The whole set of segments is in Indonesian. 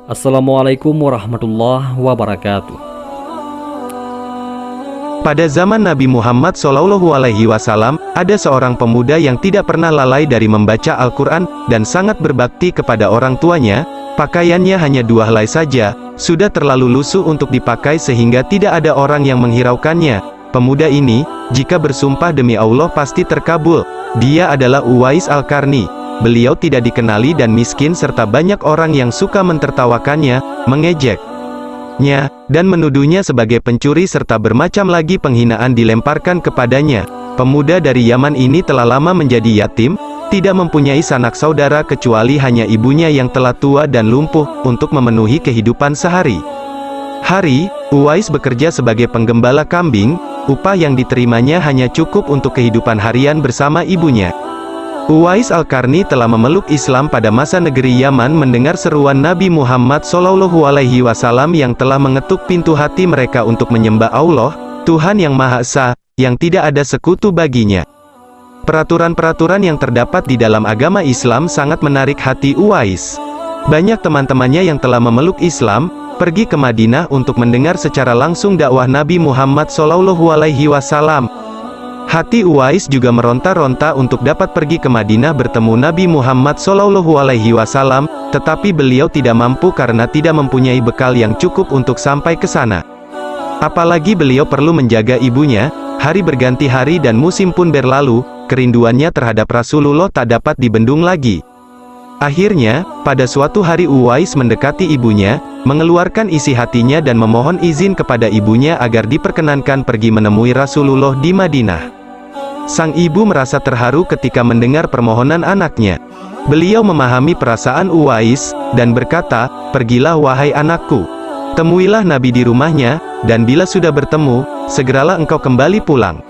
Assalamualaikum warahmatullahi wabarakatuh. Pada zaman Nabi Muhammad SAW, ada seorang pemuda yang tidak pernah lalai dari membaca Al-Quran, dan sangat berbakti kepada orang tuanya. Pakaiannya hanya 2 helai saja, sudah terlalu lusuh untuk dipakai sehingga tidak ada orang yang menghiraukannya. Pemuda ini, jika bersumpah demi Allah pasti terkabul. Dia adalah Uwais Al-Qarni. Beliau tidak dikenali dan miskin serta banyak orang yang suka mentertawakannya, mengejeknya, dan menuduhnya sebagai pencuri serta bermacam lagi penghinaan dilemparkan kepadanya. Pemuda dari Yaman ini telah lama menjadi yatim, tidak mempunyai sanak saudara kecuali hanya ibunya yang telah tua dan lumpuh, untuk memenuhi kehidupan sehari-hari. Uwais bekerja sebagai penggembala kambing, upah yang diterimanya hanya cukup untuk kehidupan harian bersama ibunya. Uwais Al-Qarni telah memeluk Islam pada masa negeri Yaman mendengar seruan Nabi Muhammad SAW yang telah mengetuk pintu hati mereka untuk menyembah Allah, Tuhan yang Maha Esa, yang tidak ada sekutu baginya. Peraturan-peraturan yang terdapat di dalam agama Islam sangat menarik hati Uwais. Banyak teman-temannya yang telah memeluk Islam, pergi ke Madinah untuk mendengar secara langsung dakwah Nabi Muhammad SAW. Hati Uwais juga meronta-ronta untuk dapat pergi ke Madinah bertemu Nabi Muhammad SAW, tetapi beliau tidak mampu karena tidak mempunyai bekal yang cukup untuk sampai ke sana. Apalagi beliau perlu menjaga ibunya, hari berganti hari dan musim pun berlalu, kerinduannya terhadap Rasulullah tak dapat dibendung lagi. Akhirnya, pada suatu hari Uwais mendekati ibunya, mengeluarkan isi hatinya dan memohon izin kepada ibunya agar diperkenankan pergi menemui Rasulullah di Madinah. Sang ibu merasa terharu ketika mendengar permohonan anaknya. Beliau memahami perasaan Uwais, dan berkata, "Pergilah wahai anakku. Temuilah Nabi di rumahnya, dan bila sudah bertemu, segeralah engkau kembali pulang."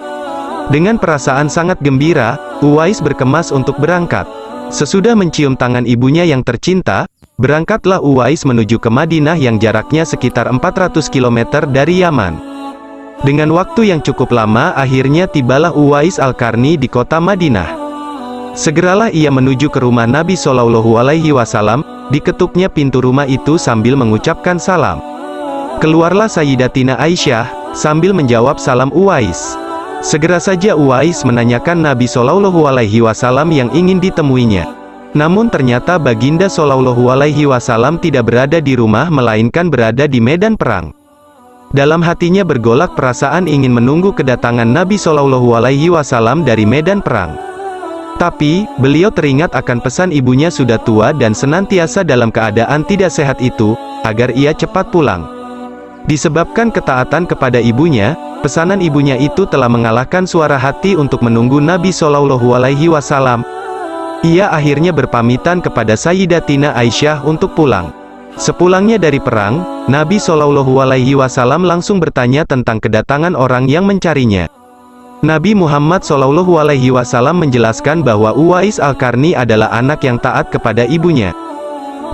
Dengan perasaan sangat gembira, Uwais berkemas untuk berangkat. Sesudah mencium tangan ibunya yang tercinta, berangkatlah Uwais menuju ke Madinah yang jaraknya sekitar 400 km dari Yaman. Dengan waktu yang cukup lama, akhirnya tibalah Uwais Al-Qarni di kota Madinah. Segeralah ia menuju ke rumah Nabi SAW, diketuknya pintu rumah itu sambil mengucapkan salam. Keluarlah Sayyidatina Aisyah, sambil menjawab salam Uwais. Segera saja Uwais menanyakan Nabi SAW yang ingin ditemuinya. Namun ternyata Baginda SAW tidak berada di rumah melainkan berada di medan perang. Dalam hatinya bergolak perasaan ingin menunggu kedatangan Nabi SAW dari medan perang. Tapi, beliau teringat akan pesan ibunya sudah tua dan senantiasa dalam keadaan tidak sehat itu, agar ia cepat pulang. Disebabkan ketaatan kepada ibunya, pesanan ibunya itu telah mengalahkan suara hati untuk menunggu Nabi SAW. Ia akhirnya berpamitan kepada Sayyidatina Aisyah untuk pulang. Sepulangnya dari perang, Nabi SAW langsung bertanya tentang kedatangan orang yang mencarinya. Nabi Muhammad SAW menjelaskan bahwa Uwais Al-Qarni adalah anak yang taat kepada ibunya.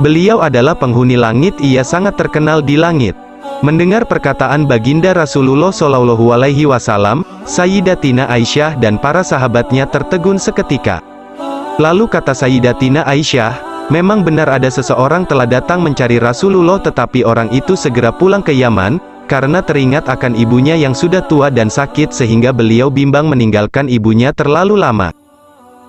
Beliau adalah penghuni langit, ia sangat terkenal di langit. Mendengar perkataan Baginda Rasulullah SAW, Sayyidatina Aisyah dan para sahabatnya tertegun seketika. Lalu kata Sayyidatina Aisyah, "Memang benar ada seseorang telah datang mencari Rasulullah, tetapi orang itu segera pulang ke Yaman, karena teringat akan ibunya yang sudah tua dan sakit sehingga beliau bimbang meninggalkan ibunya terlalu lama."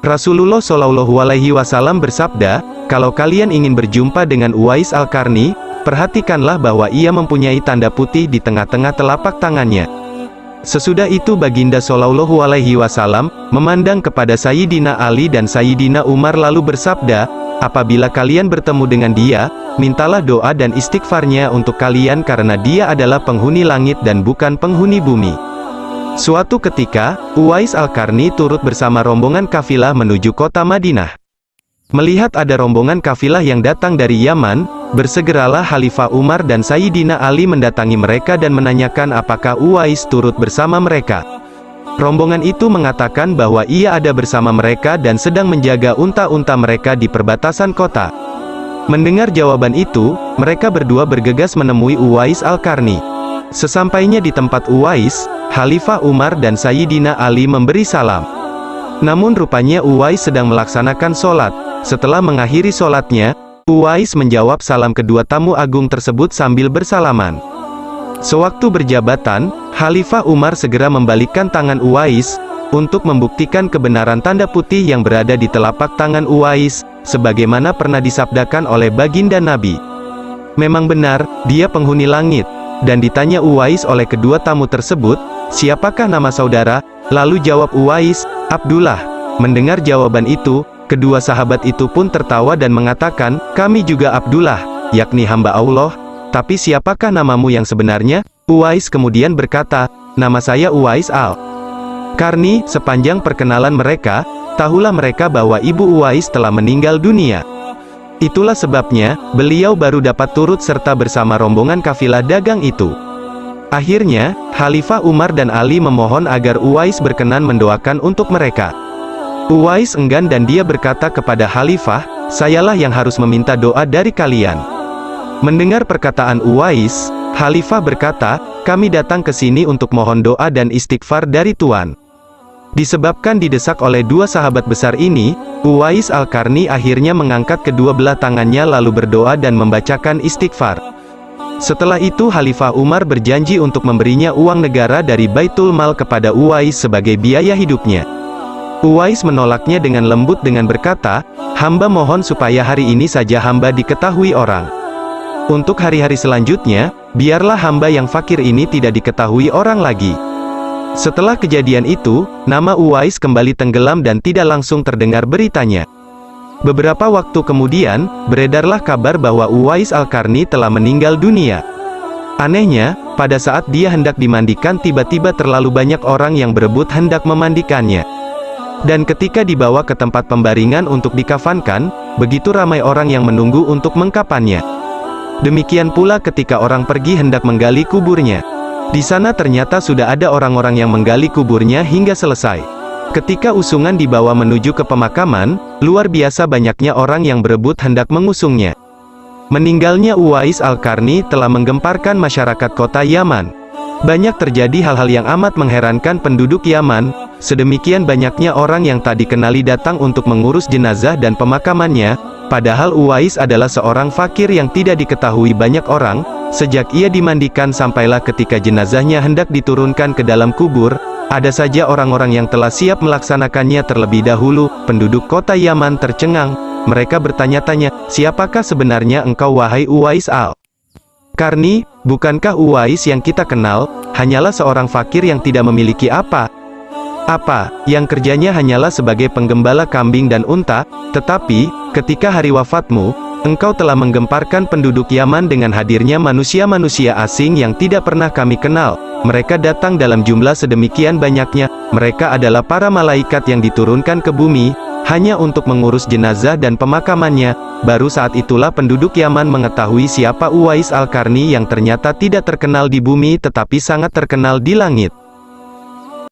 Rasulullah SAW bersabda, "Kalau kalian ingin berjumpa dengan Uwais Al-Qarni, perhatikanlah bahwa ia mempunyai tanda putih di tengah-tengah telapak tangannya." Sesudah itu Baginda SAW memandang kepada Sayyidina Ali dan Sayyidina Umar lalu bersabda, "Apabila kalian bertemu dengan dia, mintalah doa dan istighfarnya untuk kalian karena dia adalah penghuni langit dan bukan penghuni bumi." Suatu ketika, Uwais Al-Qarni turut bersama rombongan kafilah menuju kota Madinah. Melihat ada rombongan kafilah yang datang dari Yaman, bersegeralah Khalifah Umar dan Sayyidina Ali mendatangi mereka dan menanyakan apakah Uwais turut bersama mereka. Rombongan itu mengatakan bahwa ia ada bersama mereka dan sedang menjaga unta-unta mereka di perbatasan kota. Mendengar jawaban itu, mereka berdua bergegas menemui Uwais Al-Qarni. Sesampainya di tempat Uwais, Khalifah Umar dan Sayyidina Ali memberi salam. Namun rupanya Uwais sedang melaksanakan sholat. Setelah mengakhiri sholatnya, Uwais menjawab salam kedua tamu agung tersebut sambil bersalaman. Sewaktu berjabatan, Khalifah Umar segera membalikkan tangan Uwais, untuk membuktikan kebenaran tanda putih yang berada di telapak tangan Uwais, sebagaimana pernah disabdakan oleh baginda Nabi. Memang benar, dia penghuni langit. Dan ditanya Uwais oleh kedua tamu tersebut, siapakah nama saudara? Lalu jawab Uwais, Abdullah. Mendengar jawaban itu, kedua sahabat itu pun tertawa dan mengatakan, kami juga Abdullah, yakni hamba Allah. Tapi siapakah namamu yang sebenarnya? Uwais kemudian berkata, nama saya Uwais al-Qarni. Sepanjang perkenalan mereka, tahulah mereka bahwa ibu Uwais telah meninggal dunia. Itulah sebabnya, beliau baru dapat turut serta bersama rombongan kafilah dagang itu. Akhirnya, Khalifah Umar dan Ali memohon agar Uwais berkenan mendoakan untuk mereka. Uwais enggan dan dia berkata kepada Khalifah, sayalah yang harus meminta doa dari kalian. Mendengar perkataan Uwais, Khalifah berkata, kami datang ke sini untuk mohon doa dan istighfar dari Tuan. Disebabkan didesak oleh dua sahabat besar ini, Uwais al-Qarni akhirnya mengangkat kedua belah tangannya lalu berdoa dan membacakan istighfar. Setelah itu Khalifah Umar berjanji untuk memberinya uang negara dari Baitul Mal kepada Uwais sebagai biaya hidupnya. Uwais menolaknya dengan lembut dengan berkata, hamba mohon supaya hari ini saja hamba diketahui orang. Untuk hari-hari selanjutnya, biarlah hamba yang fakir ini tidak diketahui orang lagi. Setelah kejadian itu, nama Uwais kembali tenggelam dan tidak langsung terdengar beritanya. Beberapa waktu kemudian, beredarlah kabar bahwa Uwais al-Qarni telah meninggal dunia. Anehnya, pada saat dia hendak dimandikan tiba-tiba terlalu banyak orang yang berebut hendak memandikannya. Dan ketika dibawa ke tempat pembaringan untuk dikafankan, begitu ramai orang yang menunggu untuk mengkafannya. Demikian pula ketika orang pergi hendak menggali kuburnya. Di sana ternyata sudah ada orang-orang yang menggali kuburnya hingga selesai. Ketika usungan dibawa menuju ke pemakaman, luar biasa banyaknya orang yang berebut hendak mengusungnya. Meninggalnya Uwais al-Qarni telah menggemparkan masyarakat kota Yaman. Banyak terjadi hal-hal yang amat mengherankan penduduk Yaman. Sedemikian banyaknya orang yang tak dikenali datang untuk mengurus jenazah dan pemakamannya, padahal Uwais adalah seorang fakir yang tidak diketahui banyak orang. Sejak ia dimandikan sampailah ketika jenazahnya hendak diturunkan ke dalam kubur, ada saja orang-orang yang telah siap melaksanakannya terlebih dahulu. Penduduk kota Yaman tercengang. Mereka bertanya-tanya, siapakah sebenarnya engkau wahai Uwais al-Qarni? Bukankah Uwais yang kita kenal, hanyalah seorang fakir yang tidak memiliki apa-apa, yang kerjanya hanyalah sebagai penggembala kambing dan unta, tetapi, ketika hari wafatmu, engkau telah menggemparkan penduduk Yaman dengan hadirnya manusia-manusia asing yang tidak pernah kami kenal. Mereka datang dalam jumlah sedemikian banyaknya, mereka adalah para malaikat yang diturunkan ke bumi, hanya untuk mengurus jenazah dan pemakamannya. Baru saat itulah penduduk Yaman mengetahui siapa Uwais al-Qarni yang ternyata tidak terkenal di bumi tetapi sangat terkenal di langit.